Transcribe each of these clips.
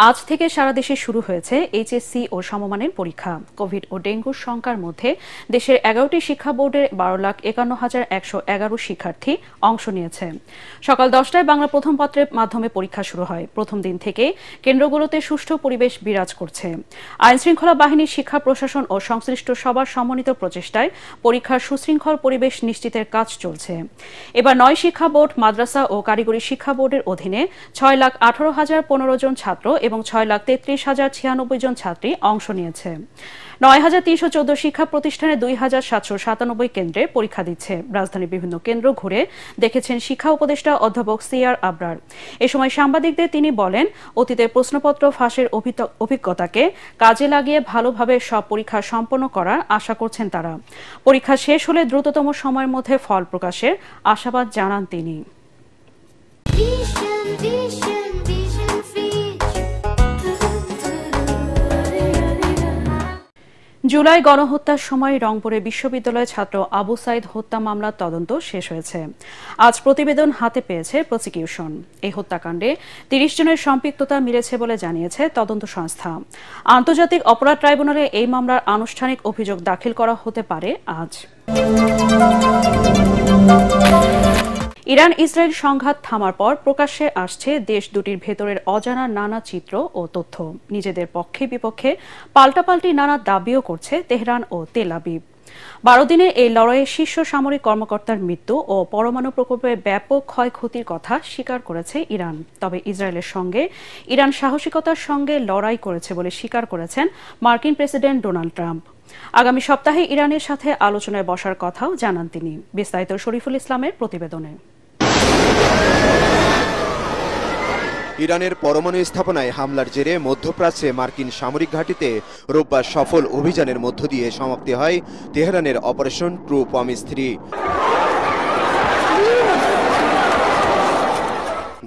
আজ থেকে সারা দেশে শুরু হয়েছে এইচএসসি ও সমমানের পরীক্ষা। কোভিড ও ডেঙ্গুর শঙ্কার মধ্যে দেশের 11টি শিক্ষা বোর্ডের 12,51,111 শিক্ষার্থী অংশ নিয়েছে। সকাল 10টায় বাংলা প্রথম পত্রের মাধ্যমে পরীক্ষা শুরু হয়। প্রথম দিন থেকে কেন্দ্রগুলোতে সুষ্ঠু পরিবেশ বিরাজ করছে। আইনশৃঙ্খলা বাহিনীর, শিক্ষা প্রশাসন ও সংশ্লিষ্ট সবার সমন্বিত প্রচেষ্টায় পরীক্ষার সুশৃঙ্খল পরিবেশ নিশ্চিতের কাজ চলছে। এবার 9 শিক্ষা বোর্ড, মাদ্রাসা ও কারিগরি শিক্ষা বোর্ডের অধীনে 6,18,015 জন ছাত্র এবং 6,33,096 জন ছাত্রী অংশ নিয়েছে। 9,314 শিক্ষা প্রতিষ্ঠানে 2,797 কেন্দ্রে পরীক্ষা দিচ্ছে। রাজধানীর বিভিন্ন কেন্দ্র ঘুরে দেখেছেন শিক্ষা উপদেষ্টা অধ্যাপক সিআর আবরার। এ সময় সাংবাদিকদের তিনি বলেন, অতীতের প্রশ্নপত্র ফাঁসের অভিজ্ঞতাকে কাজে লাগিয়ে ভালোভাবে সব পরীক্ষা সম্পন্ন করার আশা করছেন তারা। পরীক্ষা শেষ হলে দ্রুততম সময়ের মধ্যে ফল প্রকাশের আশাবাদ জানান তিনি। জুলাই গণহত্যার সময় রংপুরে বিশ্ববিদ্যালয় ছাত্র আবু সাইদ হত্যা মামলার তদন্ত শেষ হয়েছে। আজ প্রতিবেদন হাতে পেয়েছে প্রসিকিউশন। এই হত্যাকাণ্ডে 30 জনের সম্পৃক্ততা মিলেছে বলে জানিয়েছে তদন্ত সংস্থা। আন্তর্জাতিক অপরাধ ট্রাইব্যুনালে এই মামলার আনুষ্ঠানিক অভিযোগ দাখিল করা হতে পারে আজ। ইরান ইসরায়েল সংঘাত থামার পর প্রকাশ্যে আসছে দেশ দুটির ভেতরের অজানা নানা চিত্র ও তথ্য। নিজেদের পক্ষে বিপক্ষে পাল্টাপাল্টি নানা দাবিও করছে তেহরান ও তেল আবিব। 12 দিনের এই লড়াইয়ে শীর্ষ সামরিক কর্মকর্তার মৃত্যু ও পরমাণু প্রকল্পের ব্যাপক ক্ষয়ক্ষতির কথা স্বীকার করেছে ইরান। তবে ইসরায়েলের সঙ্গে ইরান সাহসিকতার সঙ্গে লড়াই করেছে বলে স্বীকার করেছেন মার্কিন প্রেসিডেন্ট ডোনাল্ড ট্রাম্প। আগামী সপ্তাহে ইরানের সাথে আলোচনায় বসার কথাও জানান তিনি। বিস্তারিত শরীফুল ইসলামের প্রতিবেদনে। ইরানের পরমাণু স্থাপনায় হামলার জেরে মধ্যপ্রাচ্যে মার্কিন সামরিক ঘাঁটিতে রোববার সফল অভিযানের মধ্য দিয়ে সমাপ্তি হয় তেহরানের অপারেশন ট্রু প্রমিস 3।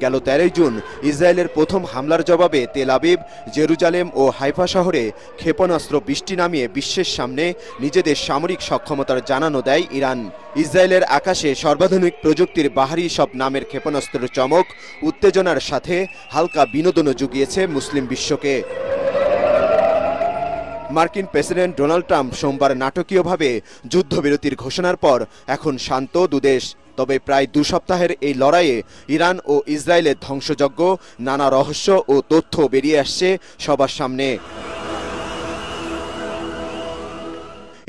গেল 13 জুন ইসরায়েলের প্রথম হামলার জবাবে তেল আবিব, জেরুজালেম ও হাইফা শহরে ক্ষেপণাস্ত্র বৃষ্টি নামিয়ে বিশ্বের সামনে নিজেদের সামরিক সক্ষমতার জানানো দেয় ইরান। ইসরায়েলের আকাশে সর্বাধুনিক প্রযুক্তির বাহারি সব নামের ক্ষেপণাস্ত্রের চমক উত্তেজনার সাথে হালকা বিনোদনও জুগিয়েছে মুসলিম বিশ্বকে। মার্কিন প্রেসিডেন্ট ডোনাল্ড ট্রাম্প সোমবার নাটকীয়ভাবে যুদ্ধবিরতির ঘোষণার পর এখন শান্ত দুদেশ। তবে প্রায় 2 সপ্তাহের এই লড়াইয়ে ইরান ও ইসরায়েলের ধ্বংসযজ্ঞ, নানা রহস্য ও তথ্য বেরিয়ে আসছে সবার সামনে।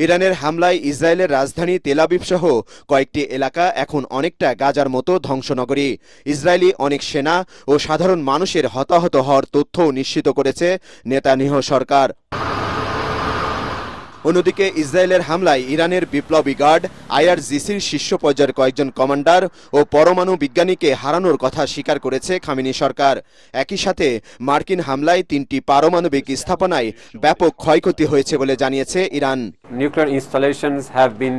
ইরানের হামলায় ইসরায়েলের রাজধানী তেল আবিব সহ কয়েকটি এলাকা এখন অনেকটা গাজার মতো ধ্বংসনগরী। ইসরায়েলি অনেক সেনা ও সাধারণ মানুষের হতাহত হওয়ার তথ্যও নিশ্চিত করেছে নেতানিয়াহু সরকার। অন্যদিকে ইসরায়েলের হামলায় ইরানের বিপ্লবী গার্ড আইআরজিসির শীর্ষ পর্যায়ের কয়েকজন কমান্ডার ও পরমাণু বিজ্ঞানীকে হারানোর কথা স্বীকার করেছে খামেনি সরকার। একই সাথে মার্কিন হামলায় 3টি পারমাণবিক স্থাপনায় ব্যাপক ক্ষয়ক্ষতি হয়েছে বলে জানিয়েছে Iran. Nuclear installations have been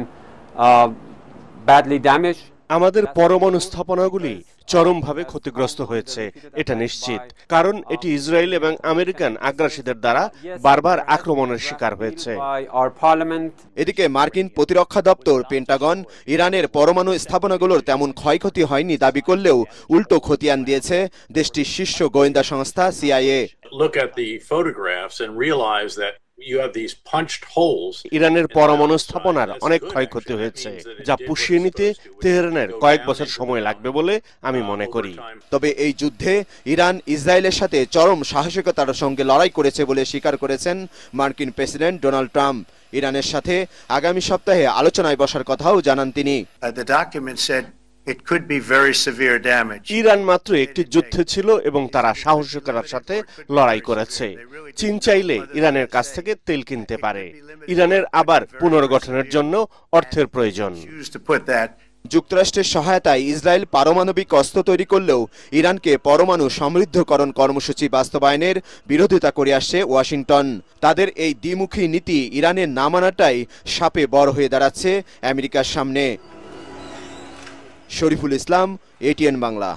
badly damaged. আমাদের পরমাণু স্থাপনাগুলি চরমভাবে ক্ষতিগ্রস্ত হয়েছে, এটা নিশ্চিত, কারণ এটি ইসরায়েল এবং আমেরিকান আগ্রাসীদের দ্বারা বারবার আক্রমণের শিকার হয়েছে। এদিকে মার্কিন প্রতিরক্ষা দপ্তর পেন্টাগন ইরানের পরমাণু স্থাপনাগুলোর তেমন ক্ষয়ক্ষতি হয়নি দাবি করলেও উল্টো খতিয়ান দিয়েছে দেশটির শীর্ষ গোয়েন্দা সংস্থা সিআইএ। ইরানের পরমাণু স্থাপনার অনেক ক্ষয়ক্ষতি হয়েছে, যা পুষিয়ে নিতে তেহরানের কয়েক বছর সময় লাগবে বলে আমি মনে করি। তবে এই যুদ্ধে ইরান ইসরায়েলের সাথে চরম সাহসিকতার সঙ্গে লড়াই করেছে বলে স্বীকার করেছেন মার্কিন প্রেসিডেন্ট ডোনাল্ড ট্রাম্প। ইরানের সাথে আগামী সপ্তাহে আলোচনায় বসার কথাও জানান তিনি। ইরান মাত্র একটি যুদ্ধে ছিল এবং তারা সাহসিকতার সাথে লড়াই করেছে। চীন চাইলে ইরানের কাছ থেকে তেল কিনতে পারে। ইরানের আবার পুনর্গঠনের জন্য অর্থের প্রয়োজন। যুক্তরাষ্ট্রের সহায়তায় ইসরায়েল পারমাণবিক অস্ত্র তৈরি করলেও ইরানকে পরমাণু সমৃদ্ধকরণ কর্মসূচি বাস্তবায়নের বিরোধিতা করে আসছে ওয়াশিংটন। তাদের এই দ্বিমুখী নীতি ইরানের না মানাটাই শাপে বর হয়ে দাঁড়াচ্ছে আমেরিকার সামনে। শরীফুল ইসলাম, এটিএন বাংলা।